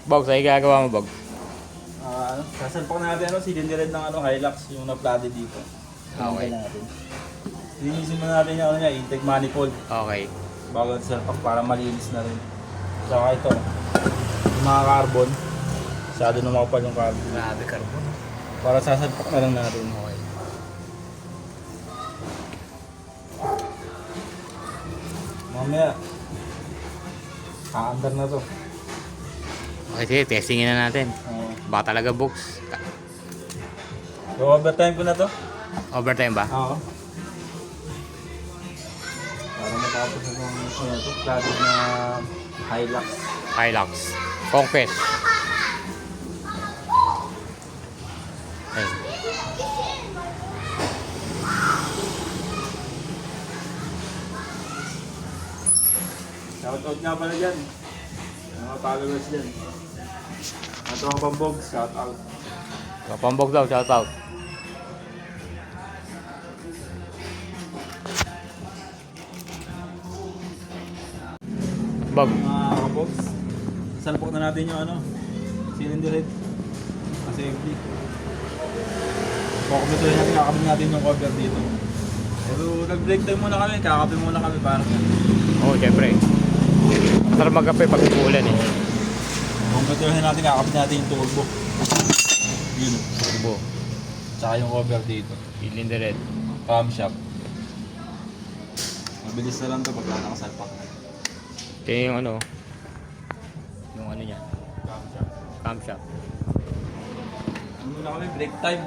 Bog, sa'yo gagawa mo, Bog. Sasalpak natin silindired ng Hilux yung na-flooded dito. Okay. Natin. Linisin mo natin yung intake manifold Okay. bago salpak para malinis na rin. Saka ito, yung mga carbon. Masyado na makapal yung carbon. Grabe, carbon. Para sasalpak na lang natin. Okay. Mamaya, aandar na to. Okay, sige, testingin na natin. Baka talaga, Bogs. Overtime ko na to. Overtime ba? Oo. Para matapos na ito. Flooded na Hilux. Hilux. Conquest. Ayun. Shoutout nga pala dyan. Mga followers dyan. At mga pambog, shoutout. Pambog daw, shout out. Bog. Mga kabogs, salpok na natin yung cylinder head. Assembly. Kukumpletuhin natin, kakabit natin yung cover dito. Pero nag-break time muna kami, kakabit muna kami para Oo, syempre. Masarap magkape pag uulan eh. kukumpletuhin natin, kakabit natin yung turbo. Yun. Turbo. Tsaka yung cover dito. Cylinder head. Camshaft. Mabilis na lang to pagka nakasalpak na. Ito yung yung niya. Camshaft. Camshaft. Ano na kami, break time.